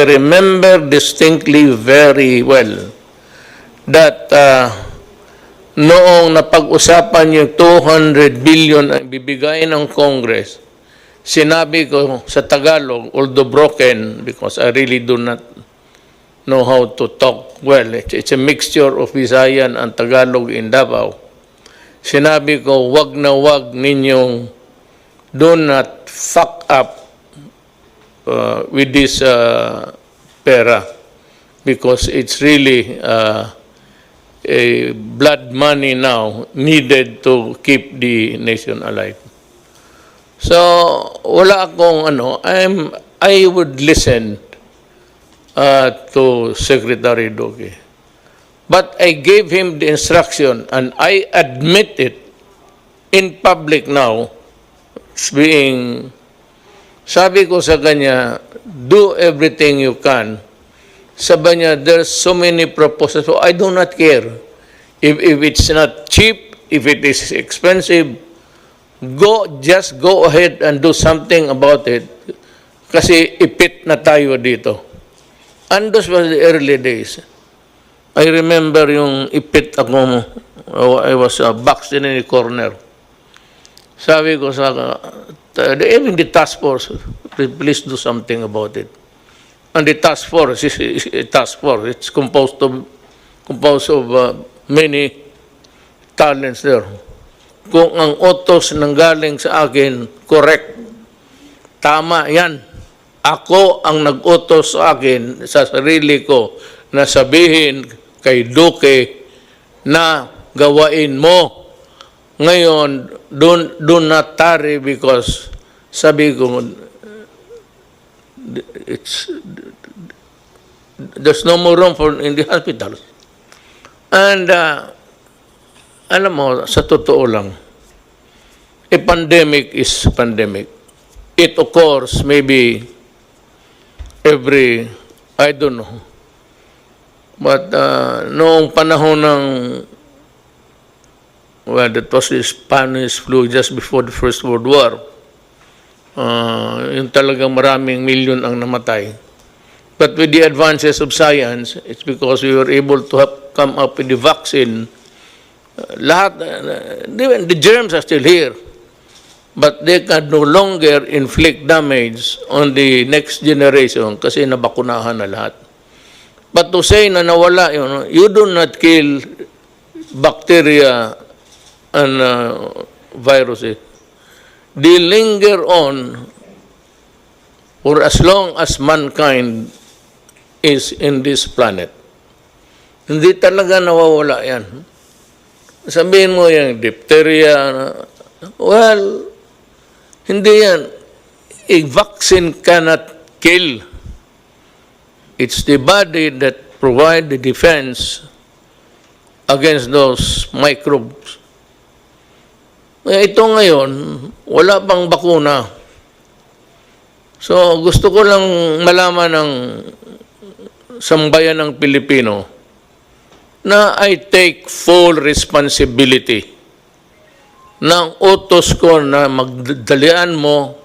I remember distinctly very well that noong napag-usapan yung 200 billion ang bibigay ng Congress, sinabi ko sa Tagalog, although broken, because I really do not know how to talk well. It's a mixture of Visayan and Tagalog in Davao. Sinabi ko, wag na wag ninyong do not fuck up with this pera, because it's really a blood money now needed to keep the nation alive. So wala akong I would listen to Secretary Duque, but I gave him the instruction, and I admit it in public now, sabi ko sa kanya, do everything you can. Sabi niya, there's so many proposals, so I do not care. If it's not cheap, if it is expensive, just go ahead and do something about it. Kasi ipit na tayo dito. And those were the early days. I remember yung ipit ako, I was boxed in a corner. Sabi ko sa, even the task force, please do something about it. And the task force is a task force. It's composed of many talents there. Kung ang utos nanggaling sa akin, correct, tama yan. Ako ang nag-utos sa akin, sa sarili ko, na sabihin kay Duque na gawain mo. Ngayon, do not tarry, because sabi ko, there's no more room in the hospitals. And alam mo, sa totoo lang, a pandemic is pandemic. It occurs maybe every, I don't know. But noong panahon ng, well, that was the Spanish flu just before the First World War. Yung talagang maraming milyon ang namatay. But with the advances of science, it's because we were able to come up with the vaccine. The germs are still here, but they can no longer inflict damage on the next generation kasi nabakunahan na lahat. But to say na nawala, you do not kill bacteria and viruses. They linger on for as long as mankind is in this planet. Hindi talaga nawawala yan. Sabihin mo yung diphtheria, well, hindi yan. A vaccine cannot kill. It's the body that provides the defense against those microbes. Ito ngayon, wala pang bakuna. So gusto ko lang malaman ng sambayan ng Pilipino na I take full responsibility ng utos ko na magdalian mo.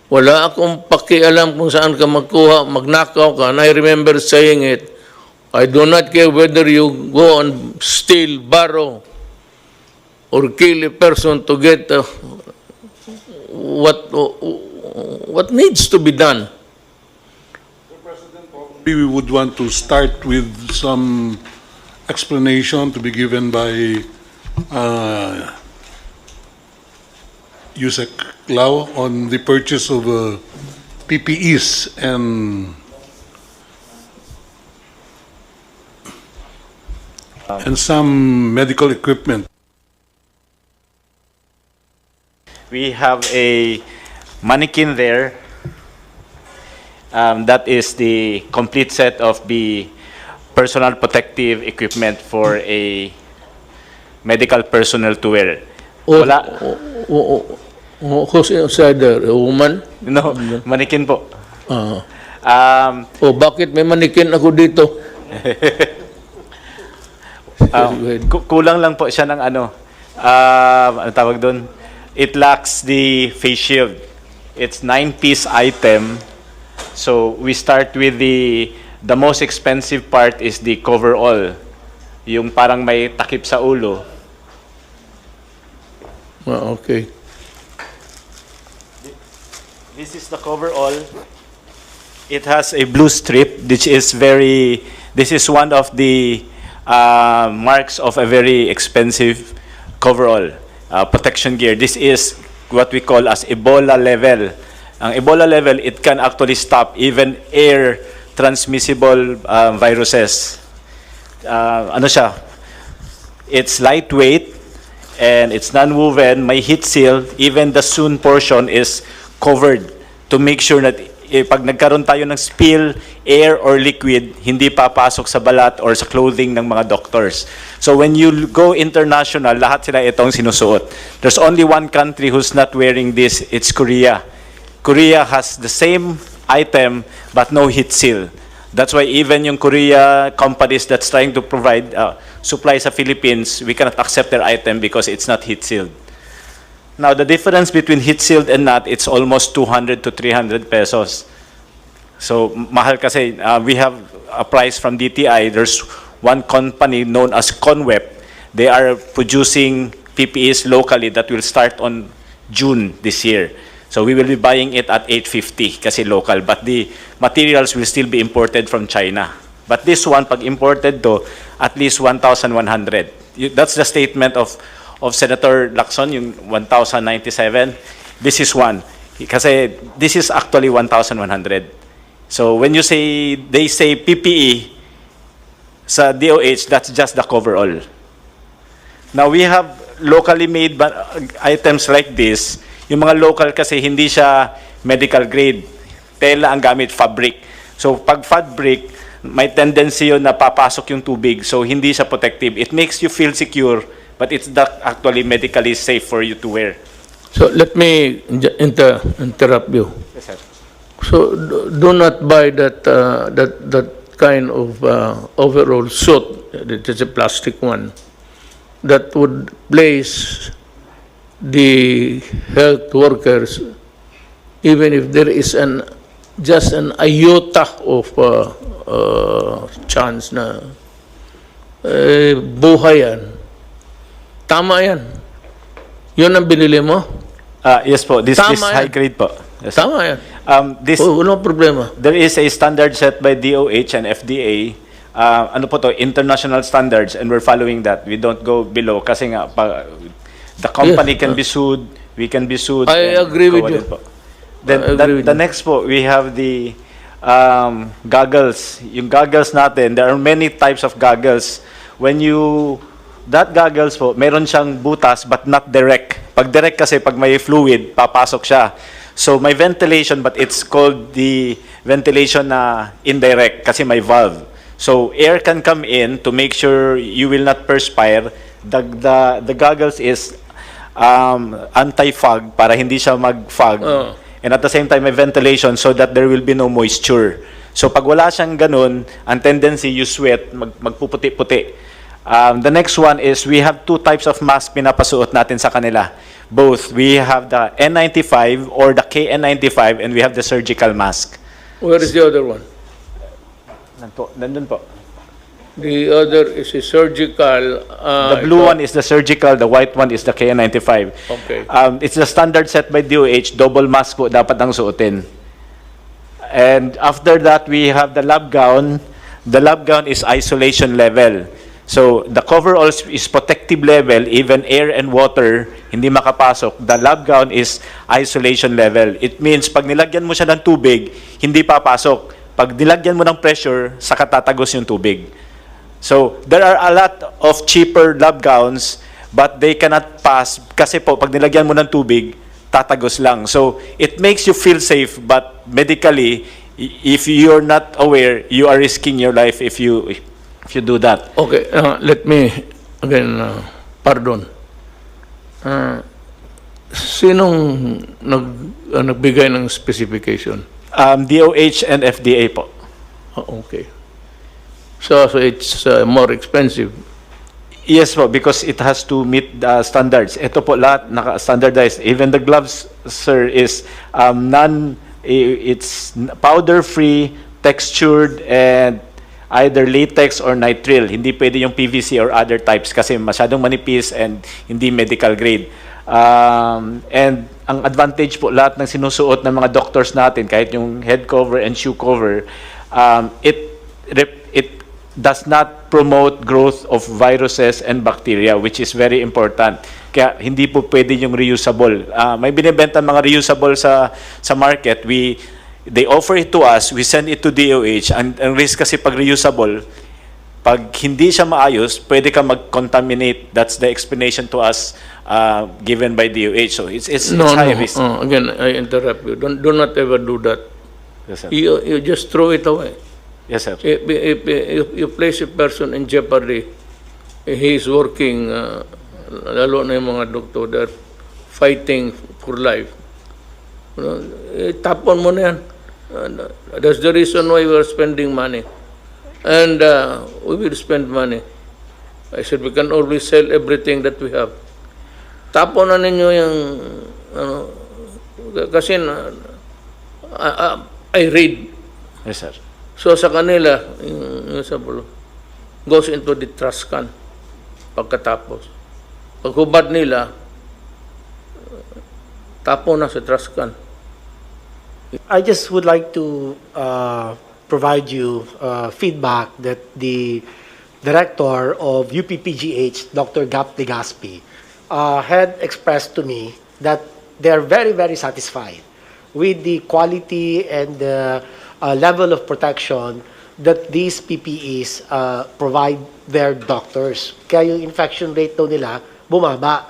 Wala akong pakialam kung saan ka magkuha, magnakaw ka. And I remember saying it, I do not care whether you go and steal, borrow, or kill a person to get what needs to be done. We would want to start with some explanation to be given by Yusek Lau on the purchase of PPEs and some medical equipment. We have a mannequin there. That is the complete set of the personal protective equipment for a medical personnel to wear. Wala. Who's inside there? A woman? No, mannequin po. Bakit may mannequin ako dito? Kulang lang po siya ng ano tawag doon? It lacks the face shield. It's 9-piece item. So we start with the most expensive part is the coverall. Yung parang may takip sa ulo. Okay. This is the coverall. It has a blue strip, which is this is one of the marks of a very expensive coverall, protection gear. This is what we call as Ebola level. Ang Ebola level, it can actually stop even air transmissible viruses. Ano siya? It's lightweight and it's non-woven, may heat seal, even the sewn portion is covered to make sure that pag nagkaroon tayo ng spill, air or liquid, hindi papasok sa balat or sa clothing ng mga doctors. So when you go international, lahat sila itong sinusuot. There's only one country who's not wearing this, it's Korea. Korea has the same item but no heat seal. That's why even yung Korea companies that's trying to provide supply sa Philippines, we cannot accept their item because it's not heat sealed. Now, the difference between heat sealed and not, it's almost 200 to 300 pesos. So, mahal kasi, we have a price from DTI. There's one company known as Conwep. They are producing PPEs locally that will start on June this year. So, we will be buying it at 850 kasi local. But the materials will still be imported from China. But this one, pag imported to, at least 1,100. That's the statement of Senator Lacson, yung 1,097. This is one. Kasi this is actually 1,100. So when you say, they say PPE sa DOH, that's just the coverall. Now we have locally made items like this. Yung mga local kasi hindi siya medical grade. Tela ang gamit, fabric. So pag fabric, may tendency yun na papasok yung tubig. So hindi siya protective. It makes you feel secure, but it's not actually medically safe for you to wear. So let me interrupt you. Yes, sir. So do not buy that kind of overall suit. It is a plastic one that would place the health workers, even if there is just an iota of chance na buhay yan. Tama yan. Yun ang binili mo? Yes po, this Tama is yan. high grade po. Yes, sir. Tama yan. This Walang problema. There is a standard set by DOH and FDA. Ano po to? International standards, and we're following that. We don't go below kasi nga the company Yes. can be sued, we can be sued. I and agree with go you. ahead po. Then I agree with the you. next po, we have the goggles. Yung goggles natin, there are many types of goggles. That goggles po, meron siyang butas but not direct. Pag direct kasi, pag may fluid, papasok siya. So may ventilation but it's called the ventilation na indirect kasi may valve. So air can come in to make sure you will not perspire. The goggles is anti-fog para hindi siya mag-fog. Oh. And at the same time may ventilation so that there will be no moisture. So pag wala siyang ganun, ang tendency you sweat, magpuputi-puti. The next one is we have two types of mask pinapasuot natin sa kanila. Both. We have the N95 or the KN95 and we have the surgical mask. Where is the other one? Nandun po. The other is a surgical. The blue one is the surgical, the white one is the KN95. Okay. It's the standard set by DOH, double mask po dapat ang suotin. And after that, we have the lab gown. The lab gown is isolation level. So the coverall is protective level, even air and water, hindi makapasok. The lab gown is isolation level. It means pag nilagyan mo siya ng tubig, hindi papasok. Pag nilagyan mo ng pressure, saka tatagos yung tubig. So there are a lot of cheaper lab gowns, but they cannot pass kasi po pag nilagyan mo ng tubig, tatagos lang. So it makes you feel safe, but medically, if you're not aware, you are risking your life if you do that. Okay, let me again, pardon. Sinong nagbigay ng specification? DOH and FDA po. Okay. So it's more expensive. Yes po, because it has to meet the standards. Ito po lahat naka-standardized. Even the gloves, sir, is It's powder-free, textured, and either latex or nitrile. Hindi pwede yung PVC or other types kasi masyadong manipis and hindi medical grade. And ang advantage po, lahat ng sinusuot ng mga doctors natin, kahit yung head cover and shoe cover, it does not promote growth of viruses and bacteria, which is very important. Kaya hindi po pwede yung reusable. May binibenta mga reusable sa market. They offer it to us, we send it to DOH. Ang risk kasi pag reusable, pag hindi siya maayos, pwede ka mag-contaminate. That's the explanation to us given by DOH. So it's high risk. Again, I interrupt you. Do not ever do that. Yes, sir. You just throw it away. Yes, sir. If you place a person in jeopardy, he is working, lalo na yung mga doktor, they're fighting for life. Tapon mo na yan. That's the reason why we are spending money. And we will spend money. I said we can always sell everything that we have. Tapon na ninyo yung, kasi I read. Yes, sir. So sa kanila, yung sabulo, goes into the trash can pagkatapos. Paghubad nila, tapo na sa trash can. I just would like to provide you feedback that the director of UPPGH, Dr. Gap Legaspi, had expressed to me that they're very, very satisfied with the quality and the level of protection that these PPEs provide their doctors. Kaya yung infection rate daw nila bumaba,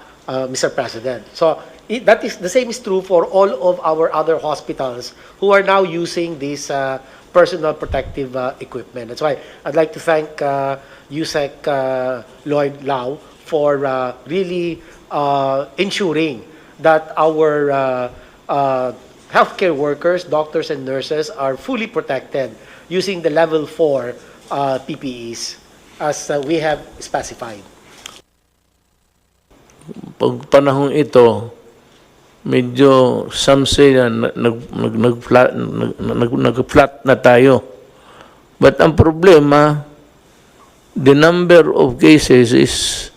Mr. President. So that is the same is true for all of our other hospitals who are now using this personal protective equipment. That's why I'd like to thank USEC Lloyd Lau for really ensuring that our healthcare workers, doctors and nurses are fully protected using the level 4 PPEs as we have specified. Pag panahong ito, medyo some say na nag-flat na tayo. But ang problema, the number of cases is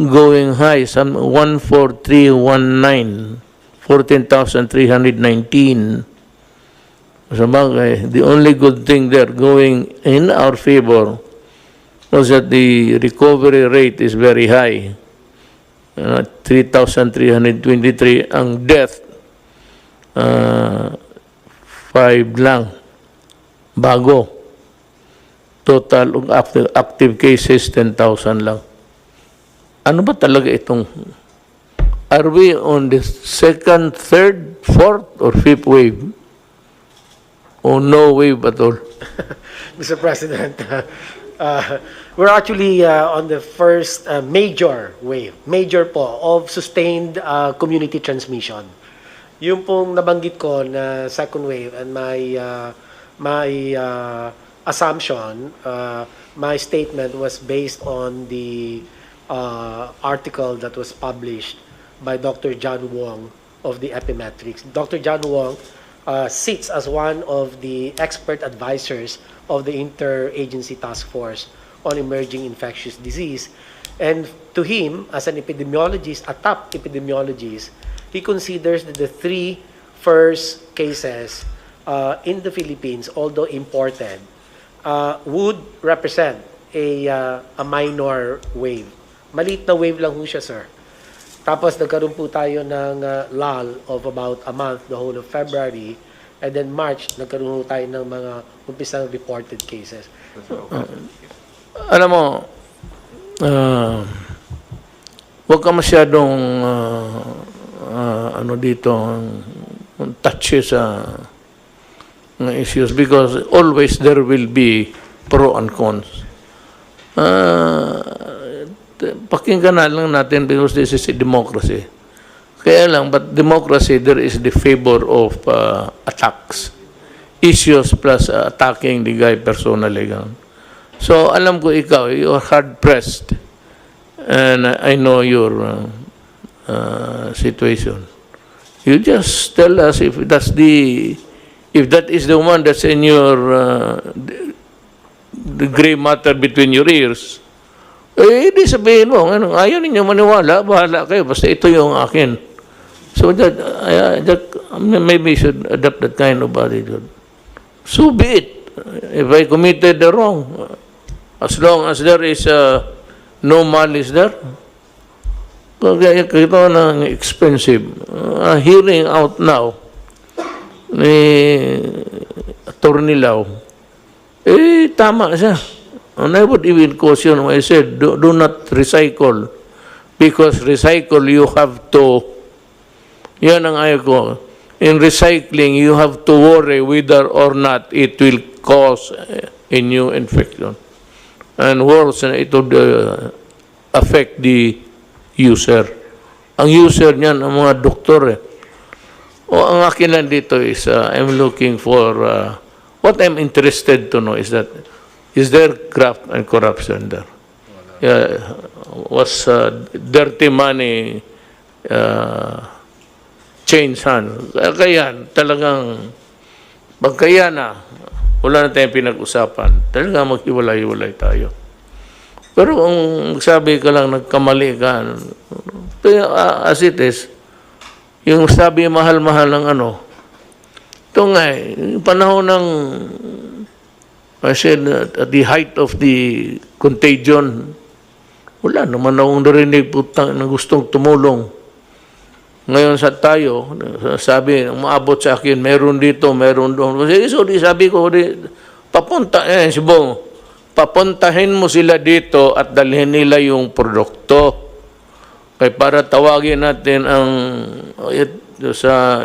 going high, some 14319. 14,319. Sabagay, the only good thing there going in our favor was that the recovery rate is very high. 3,323. Ang death, 5 lang. Bago. Total of active cases, 10,000 lang. Ano ba talaga itong... Are we on the second, third, fourth, or fifth wave? Or no wave at all? Mr. President, we're actually on the first major wave, major po, of sustained community transmission. Yung pong nabanggit ko na second wave and my assumption, my statement was based on the article that was published by Dr. John Wong of the Epimetrics. Dr. John Wong sits as one of the expert advisors of the Interagency Task Force on Emerging Infectious Disease. And to him, as an epidemiologist, a top epidemiologist, he considers that the 3 first cases in the Philippines, although imported, would represent a minor wave. Maliit na wave lang ho siya, sir. Tapos nagkaroon po tayo ng lull of about a month, the whole of February, and then March, nagkaroon po tayo ng mga umpisang reported cases. Alam mo, huwag ka masyadong ano dito, touchy sa issues because always there will be pro and cons. Pakinggan na lang natin because this is a democracy. Kaya lang, but democracy, there is the favor of attacks. Issues plus attacking the guy personally. So, alam ko ikaw, you are hard-pressed. And I know your situation. You just tell us if that is the one that's in your the gray matter between your ears. Eh, di sabihin mo, ano, ayaw ninyo maniwala, bahala kayo, basta ito yung akin. So maybe you should adopt that kind of attitude. So be it. If I committed the wrong, as long as there is no malice there, kaya ito ng expensive. Hearing out now ni Atty. Lau, eh, tama siya. And I would even caution, I said, do not recycle. Because recycle, you have to, yan ang ayaw ko. In recycling, you have to worry whether or not it will cause a new infection. And worse, it would affect the user. Ang user niyan, ang mga doktor eh. O ang akin lang dito is, I'm looking for, what I'm interested to know is that, is there graft and corruption there? Was dirty money change hands? Kaya talagang, pagkaya na, wala na tayong pinag-usapan, talagang mag-iwalay-iwalay tayo. Pero kung sabi ka lang, nagkamali ka, as it is, yung sabi mahal-mahal ng ano, ito nga yung panahon ng, I said, at the height of the contagion, wala naman akong narinig putang na gustong tumulong. Ngayon sa tayo, sabi, umaabot sa akin, meron dito, meron doon. So, sabi ko, papunta, si Bong, papuntahin mo sila dito at dalhin nila yung produkto. Kaya para tawagin natin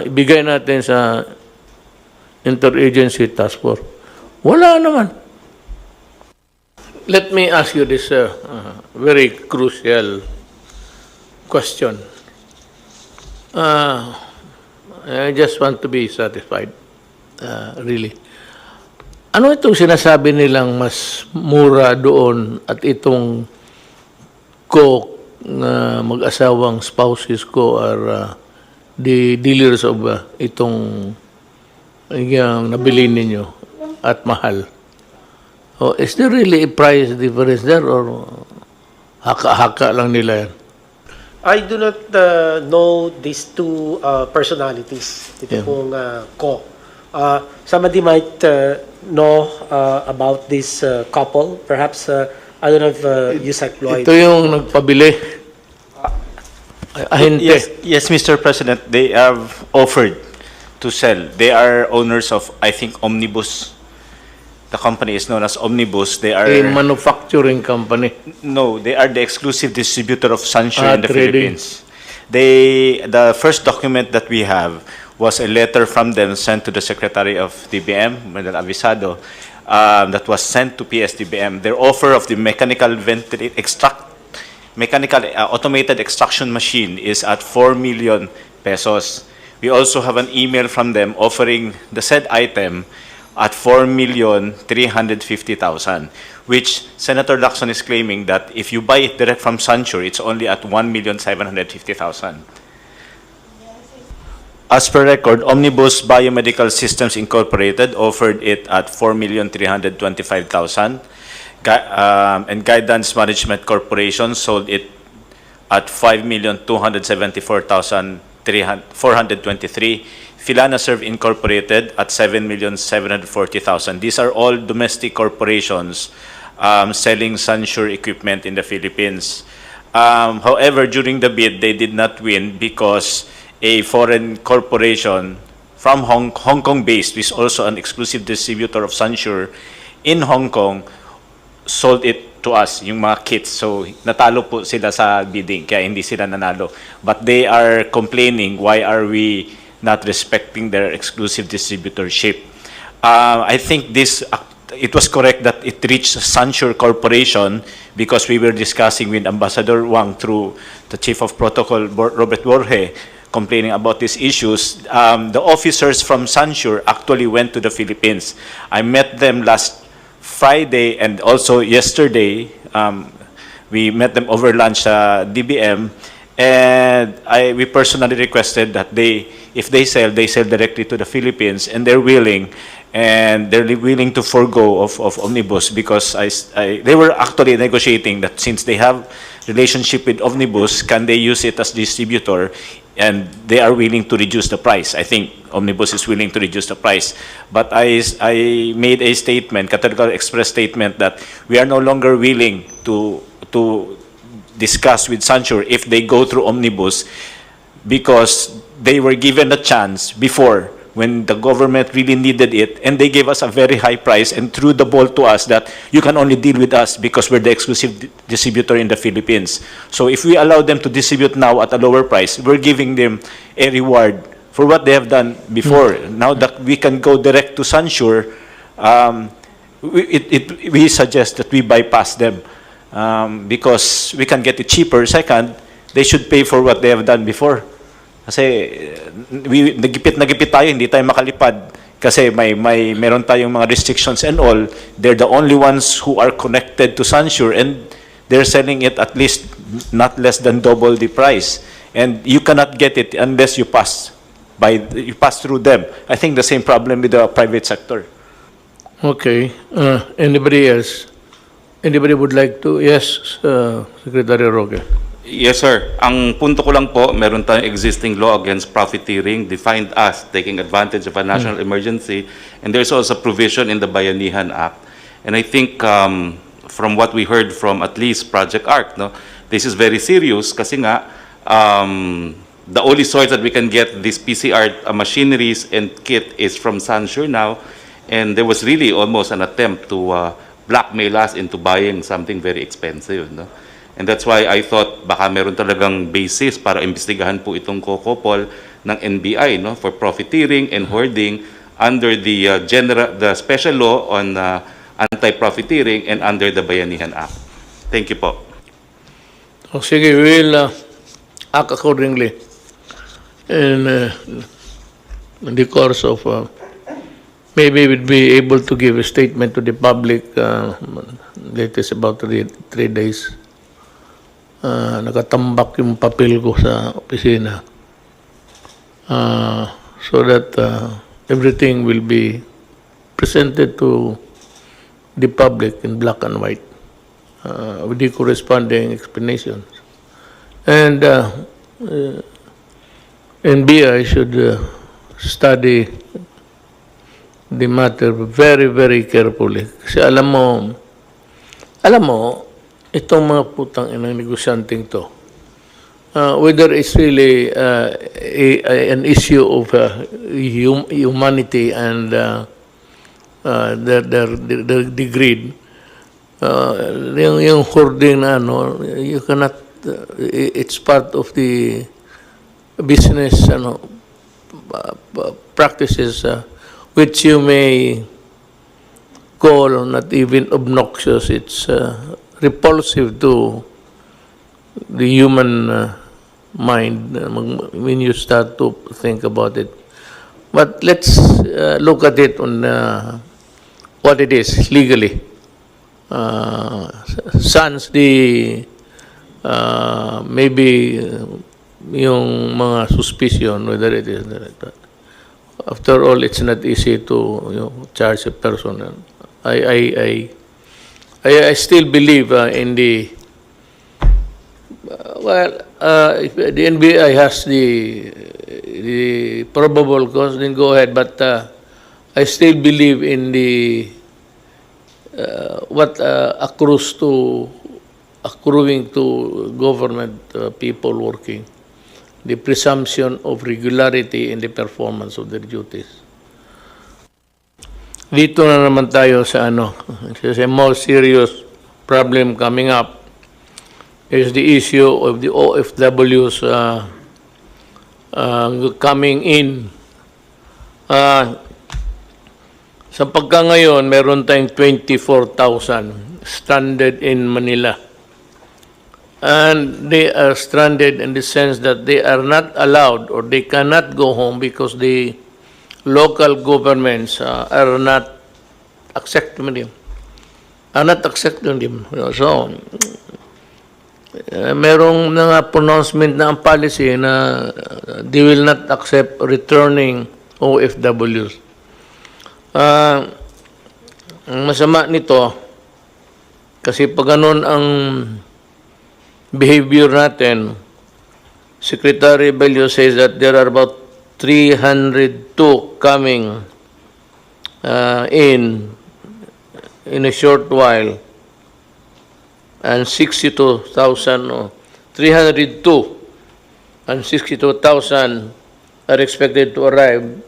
ibigay natin sa Interagency Task Force. Wala naman. Let me ask you this very crucial question. I just want to be satisfied, really. Ano itong sinasabi nilang mas mura doon at itong coke na mag-asawang spouses ko are the dealers of itong yung nabili ninyo at mahal? Oh, is there really a price difference there or haka-haka lang nila yan? I do not know these two personalities. Ito pong Ko. Somebody might know about this couple. Perhaps, I don't know if Yusek Lloyd. Ito yung nagpabili. Ahente. Yes, Mr. President, they have offered to sell. They are owners of, I think, Omnibus. The company is known as Omnibus. They are A manufacturing company. no, they are the exclusive distributor of Sunsure in the trading. Philippines. The first document that we have was a letter from them sent to the Secretary of DBM, Madal Avisado, that was sent to PSDBM. Their offer of the automated extraction machine is at 4 million pesos. We also have an email from them offering the said item at 4,350,000, which Senator Lacson is claiming that if you buy it direct from Sunsure, it's only at 1,750,000. As per record, Omnibus Biomedical Systems Incorporated offered it at 4,325,000, and Guidance Management Corporation sold it at 5,274,423. Filanaserve Incorporated at 7,740,000. These are all domestic corporations selling Sunsure equipment in the Philippines. However, during the bid, they did not win because a foreign corporation from Hong Kong-based, which is also an exclusive distributor of Sunsure in Hong Kong, sold it to us, yung mga kits. So, natalo po sila sa bidding, kaya hindi sila nanalo. But they are complaining, why are we not respecting their exclusive distributorship? I think it was correct that it reached Sunsure Corporation because we were discussing with Ambassador Wang through the Chief of Protocol, Robert Borge, complaining about these issues. The officers from Sunsure actually went to the Philippines. I met them last Friday and also yesterday. We met them over lunch sa DBM, And we personally requested that if they sell directly to the Philippines, and they're willing to forego of Omnibus, because they were actually negotiating that since they have relationship with Omnibus, can they use it as distributor, and they are willing to reduce the price. I think Omnibus is willing to reduce the price. But I made a statement, categorical express statement, that we are no longer willing to discuss with Sansure if they go through Omnibus, because they were given a chance before when the government really needed it, and they gave us a very high price and threw the ball to us that you can only deal with us because we're the exclusive distributor in the Philippines. So if we allow them to distribute now at a lower price, we're giving them a reward for what they have done before. Now that we can go direct to Sansure, we suggest that we bypass them, because we can get it cheaper. Second, they should pay for what they have done before. Kasi nagipit tayo, hindi tayo makalipad kasi meron tayong mga restrictions and all. They're the only ones who are connected to Sansure, and they're selling it at least not less than double the price. And you cannot get it unless you pass through them. I think the same problem with the private sector. Okay. Anybody else? Anybody would like to? Yes, Secretary Roque. Yes, sir. Ang punto ko lang po, meron tayong existing law against profiteering, defined as taking advantage of a national emergency, and there's also provision in the Bayanihan Act. And I think from what we heard from at least Project ARC, no, this is very serious kasi nga the only source that we can get these PCR machineries and kit is from Sansure now, and there was really almost an attempt to blackmail us into buying something very expensive, no? And that's why I thought baka meron talagang basis para imbestigahan po itong COCOPOL ng NBI, no, for profiteering and hoarding under the special law on anti-profiteering and under the Bayanihan Act. Thank you po. O sige, we will act accordingly in the course of maybe we'll be able to give a statement to the public latest about 3 days. Nakatambak yung papel ko sa opisina, so that everything will be presented to the public in black and white with the corresponding explanations. And NBI should study the matter very, very carefully. Kasi alam mo, itong mga putang inang negosyanteng to, whether it's really an issue of humanity and the greed, yung hoarding na ano, you cannot, it's part of the business practices which you may call not even obnoxious. It's repulsive to the human mind when you start to think about it. But let's look at it on what it is legally. Sans the maybe yung mga suspicion whether it is that. After all, it's not easy to charge a person. I still believe in the if the NBI has the probable cause, then go ahead. But I still believe in the what accruing to government people working, the presumption of regularity in the performance of their duties. Dito na naman tayo sa a more serious problem coming up is the issue of the OFWs coming in. Sa pagka ngayon, meron tayong 24,000 stranded in Manila. And they are stranded in the sense that they are not allowed or they cannot go home because the local governments are not accepting them. So, merong mga pronouncement na ang policy na they will not accept returning OFWs. Ang masama nito, kasi pag ganun ang behavior natin, Secretary Bello says that there are about 302 coming in a short while, and 62,000, 302 and 62,000 are expected to arrive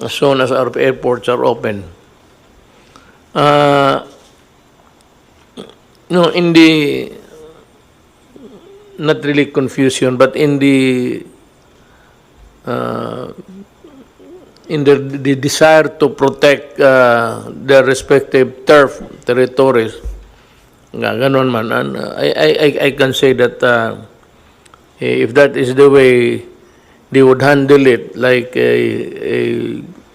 as soon as our airports are open. No, in the, not really confusion, but in the desire to protect their respective territories. Ganon man. And I can say that if that is the way they would handle it, like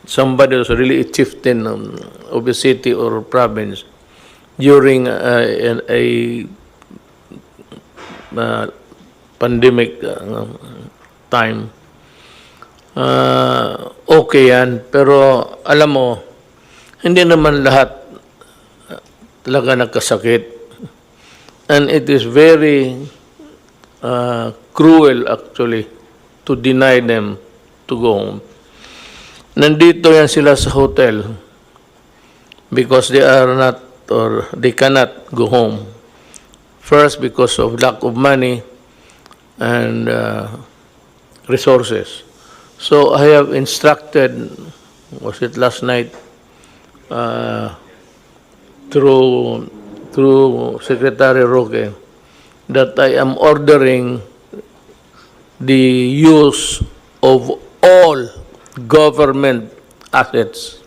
somebody who's really a chieftain of a city or province during a pandemic time, okay yan. Pero alam mo, hindi naman lahat talaga nagkasakit. And it is very cruel actually to deny them to go home. Nandito yan sila sa hotel because they are not, or they cannot go home. First, because of lack of money and resources. So I have instructed, was it last night, through Secretary Roque, that I am ordering the use of all government assets,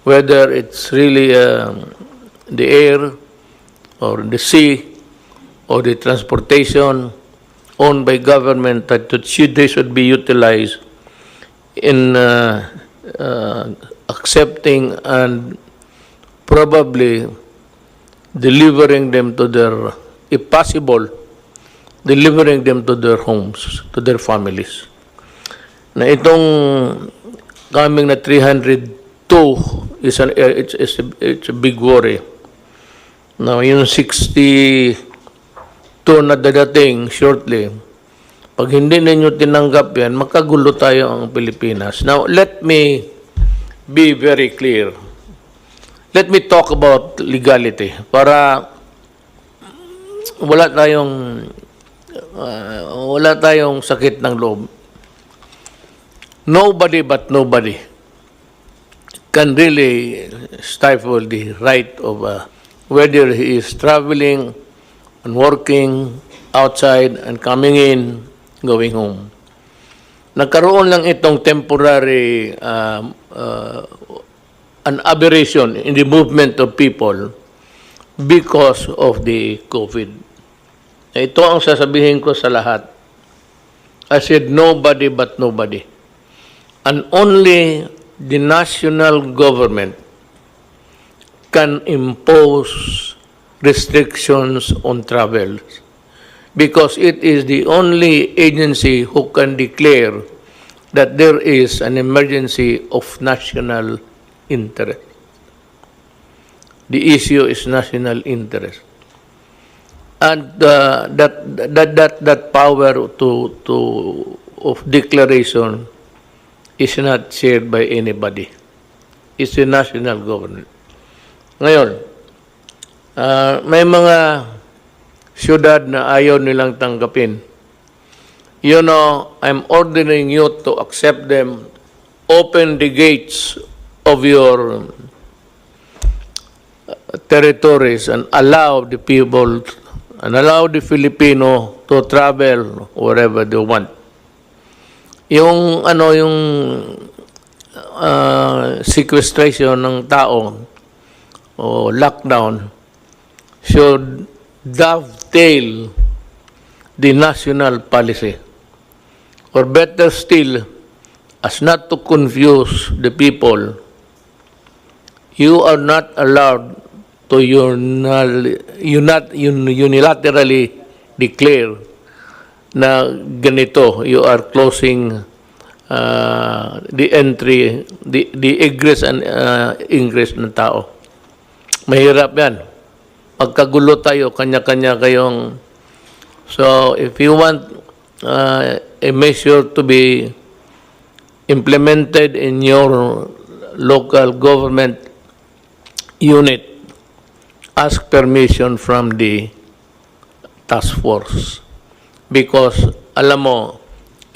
whether it's really the air or the sea or the transportation owned by government, that they should be utilized in accepting and probably delivering them to their, if possible, delivering them to their homes, to their families. Na itong coming na 302 is it's a big worry. Now, yung 62 na dadating shortly, pag hindi ninyo tinanggap yan, makagulo tayo ang Pilipinas. Now, let me be very clear. Let me talk about legality para wala tayong sakit ng loob. Nobody but nobody can really stifle the right of whether he is traveling and working outside and coming in, going home. Nagkaroon lang itong temporary an aberration in the movement of people because of the COVID. Ito ang sasabihin ko sa lahat. I said nobody but nobody. And only the national government can impose restrictions on travel because it is the only agency who can declare that there is an emergency of national interest. The issue is national interest, and that power of declaration is not shared by anybody. It's the national government. Ngayon, may mga syudad na ayaw nilang tanggapin. You know, I'm ordering you to accept them, open the gates of your territories and allow the people and allow the Filipino to travel wherever they want. Yung sequestration ng tao o lockdown should dovetail the national policy, or better still, as not to confuse the people. You are not allowed to unilaterally declare na ganito, you are closing the entry, the egress and ingress ng tao. Mahirap yan. Pagkagulo tayo, kanya-kanya kayong... So, if you want a measure to be implemented in your local government unit, ask permission from the task force. Because, alam mo,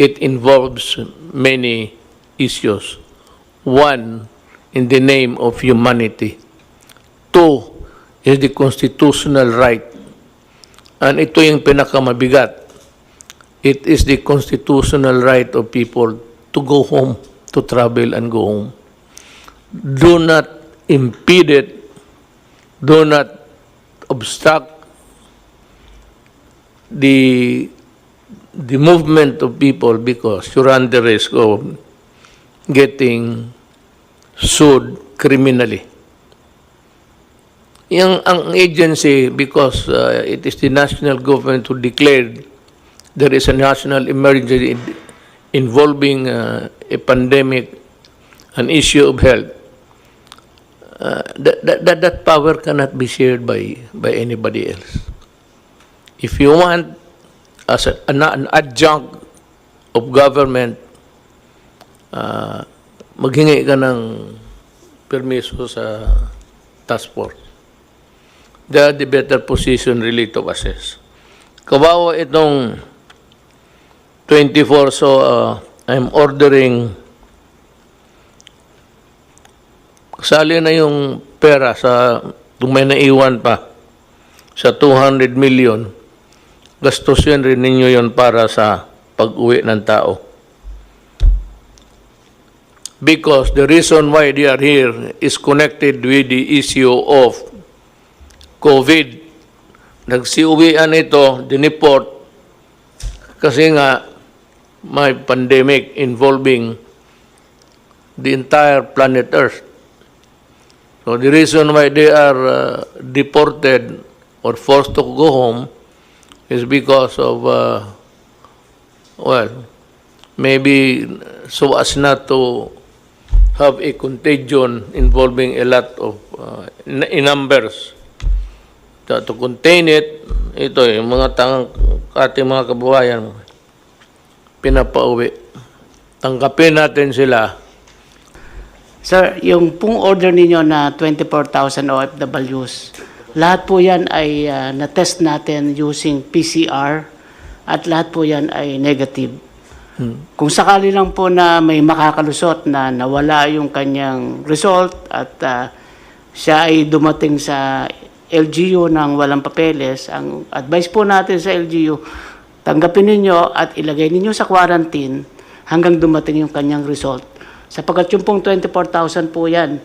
it involves many issues. One, in the name of humanity. Two, is the constitutional right. And ito yung pinakamabigat. It is the constitutional right of people to go home, to travel and go home. Do not impede it. Do not obstruct the movement of people because you run the risk of getting sued criminally. Ang agency, because it is the national government who declared there is a national emergency involving a pandemic, an issue of health, that power cannot be shared by anybody else. If you want, as an adjunct of government, maghingi ka ng permiso sa task force. They are the better position really to assess. Kawawa itong 24, so I'm ordering, kasali na yung pera sa, kung may naiwan pa, sa 200 million, gastusin rin ninyo yon para sa pag-uwi ng tao. Because the reason why they are here is connected with the issue of COVID. Nagsiuwian ito, diniport, kasi nga may pandemic involving the entire planet Earth. So the reason why they are deported or forced to go home is because of, well, maybe so as not to have a contagion involving a lot of, in numbers. To contain it, ito yung mga ating mga kababayan, pinapauwi. Tanggapin natin sila. Sir, yung pong order ninyo na 24,000 OFWs, lahat po yan ay na-test natin using PCR at lahat po yan ay negative. Kung sakali lang po na may makakalusot na nawala yung kanyang result at siya ay dumating sa LGU ng walang papeles, ang advice po natin sa LGU, tanggapin ninyo at ilagay ninyo sa quarantine hanggang dumating yung kanyang result. Sapagkat yung pong 24,000 po yan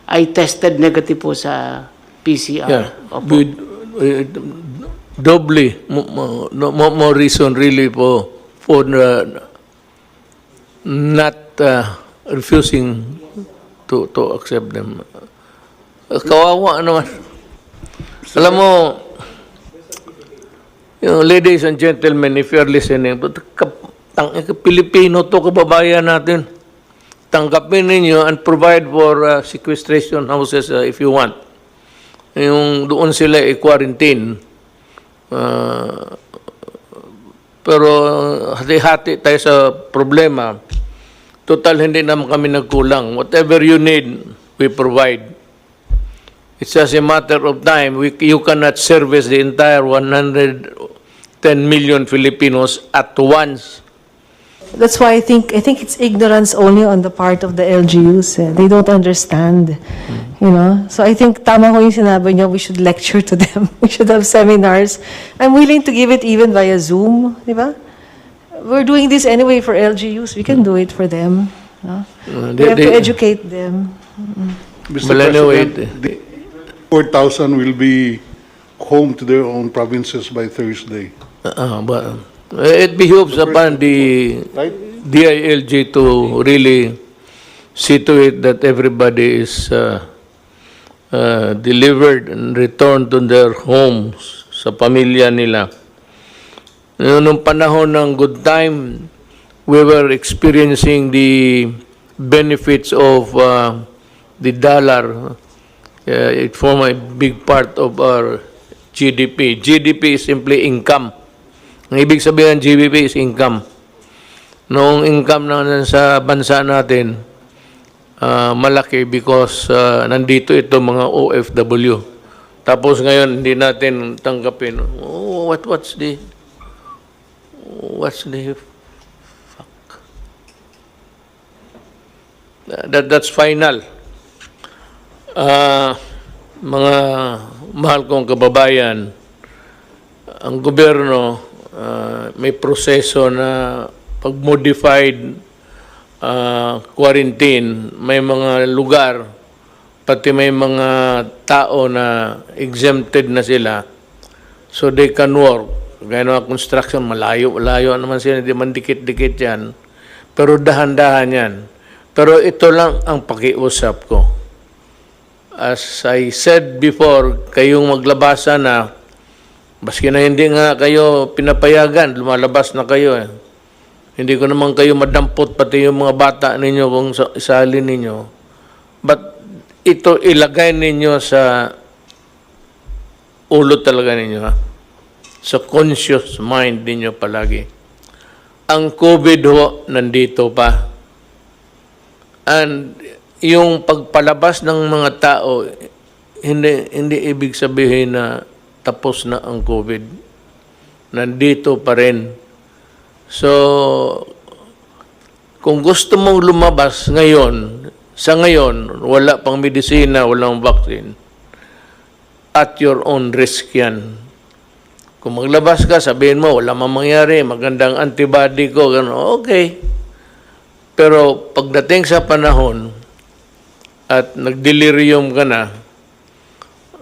ay tested negative po sa PCR. Yeah. Opo. With, doubly, more reason really for not refusing to accept them. Kawawa naman. Alam mo, ladies and gentlemen, if you are listening, Pilipino to, kababayan natin. Tanggapin ninyo and provide for sequestration houses if you want. Yung doon sila i-quarantine. Pero hati-hati tayo sa problema. Total, hindi naman kami nagkulang. Whatever you need, we provide. It's just a matter of time. You cannot service the entire 110 million Filipinos at once. That's why I think it's ignorance only on the part of the LGUs. They don't understand, you know. So I think tama ko yung sinabi niyo, we should lecture to them. We should have seminars. I'm willing to give it even via Zoom, di ba? We're doing this anyway for LGUs. We can do it for them. No? We have to educate them. Mr. But anyway, President, the 4,000 will be home to their own provinces by Thursday. but it behooves upon the Right? DILG to really see to it that everybody is delivered and returned to their homes, sa pamilya nila. Nung panahon ng good time, we were experiencing the benefits of the dollar. It formed a big part of our GDP. GDP is simply income. Ang ibig sabihin ng GDP is income. Noong income na sa bansa natin, malaki because nandito ito mga OFW. Tapos ngayon, hindi natin tanggapin. Oh, what's the fuck? That's final. Mga mahal kong kababayan, ang gobyerno may proseso na pag-modified quarantine, may mga lugar, pati may mga tao na exempted na sila, so they can work. Gaya ng construction, malayo naman sila, hindi man dikit-dikit yan. Pero dahan-dahan yan. Pero ito lang ang pakiusap ko. As I said before, kayong maglabasa na, baski na hindi nga kayo pinapayagan, lumalabas na kayo eh. Hindi ko naman kayo madampot, pati yung mga bata ninyo kung isalin ninyo. But ito ilagay ninyo sa ulo talaga ninyo, ha? Sa conscious mind ninyo palagi. Ang COVID ho, nandito pa. And yung pagpalabas ng mga tao, hindi ibig sabihin na tapos na ang COVID. Nandito pa rin. So, kung gusto mong lumabas ngayon, sa ngayon, wala pang medisina, walang vaccine, at your own risk yan. Kung maglabas ka, sabihin mo, wala mang mangyari, magandang antibody ko, gano'n, okay. Pero pagdating sa panahon, at nagdelirium ka na,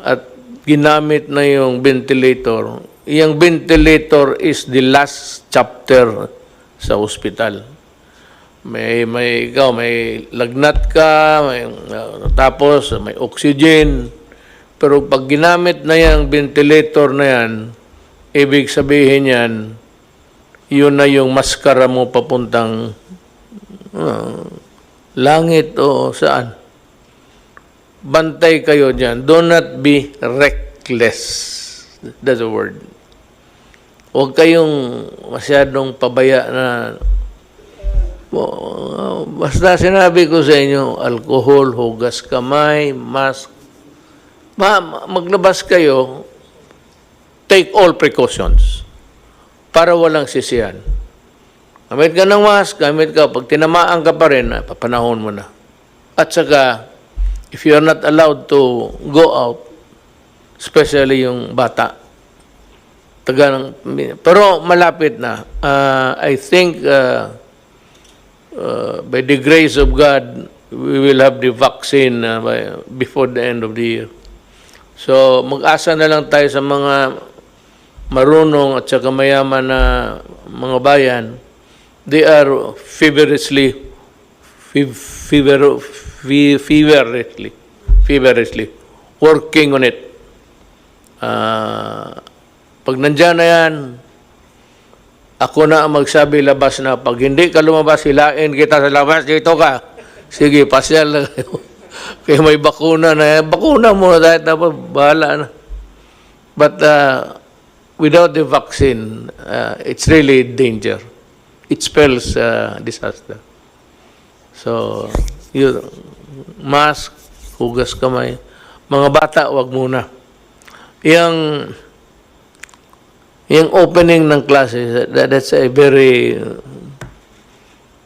at ginamit na yung ventilator, yung ventilator is the last chapter sa ospital. May lagnat ka, tapos may oxygen, pero pag ginamit na yung ventilator na yan, ibig sabihin yan, yun na yung maskara mo papuntang langit o saan. Bantay kayo dyan. Do not be reckless. That's the word. Huwag kayong masyadong pabaya na basta sinabi ko sa inyo, alcohol, hugas kamay, mask. Maglabas kayo, take all precautions para walang sisihan. Gamit ka ng mask, gamit ka. Pag tinamaan ka pa rin, papanahon mo na. At saka, if you are not allowed to go out, especially yung bata, pero malapit na. I think by the grace of God, we will have the vaccine before the end of the year. So, mag-asa na lang tayo sa mga marunong at saka mayaman na mga bayan. They are feverishly working on it. Pag nandyan na yan, ako na ang magsabi, labas na. Pag hindi ka lumabas, hilain kita sa labas, dito ka. Sige, pasyal na kayo. Kaya may bakuna na. Bakuna mo dahil tapos bahala na. But without the vaccine, it's really danger. It spells disaster. So, mask, hugas kamay. Mga bata, wag muna. Yung opening ng classes, that's a very...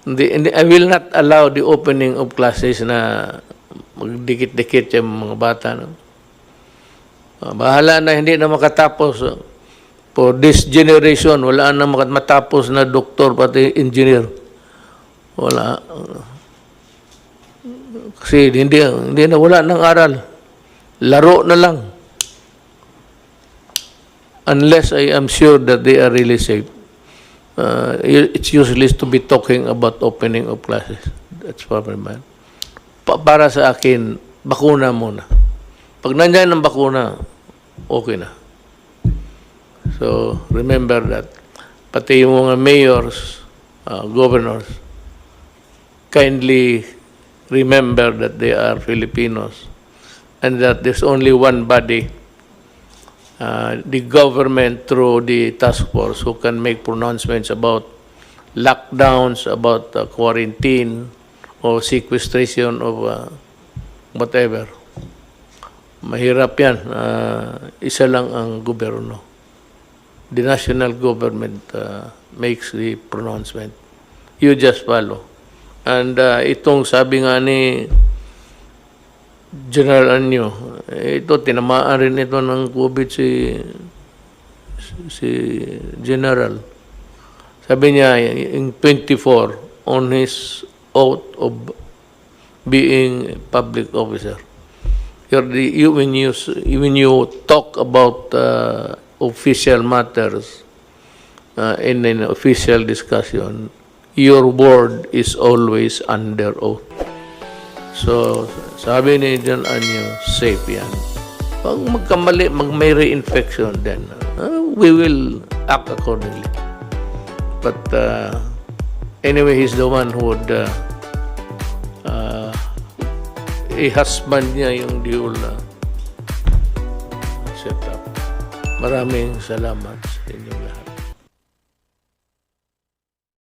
I will not allow the opening of classes na magdikit-dikit yung mga bata. No? Bahala na, hindi na makatapos. For this generation, wala na matapos na doktor, pati engineer. Wala. Kasi hindi na, wala nang aral. Laro na lang. Unless I am sure that they are really safe. It's useless to be talking about opening of classes. That's probably bad. Para sa akin, bakuna muna. Pag nandiyan ang bakuna, okay na. So, remember that. pati yung mga mayors, governors, kindly remember that they are Filipinos and that there's only one body, the government through the task force, who can make pronouncements about lockdowns, about quarantine or sequestration of whatever. Mahirap yan. Isa lang ang gobyerno. The national government makes the pronouncement. You just follow. And itong sabi nga ni General Anyo, ito, tinamaan rin ito ng COVID si General. Sabi niya, in 24, on his oath of being a public officer, when you talk about official matters in an official discussion, your word is always under oath. So, sabi ni John Anyo, safe yan. Pag magkamali, may reinfection, then we will act accordingly. But anyway, he's the one who would i-husband niya yung dual setup. Maraming salamat sa inyong lahat.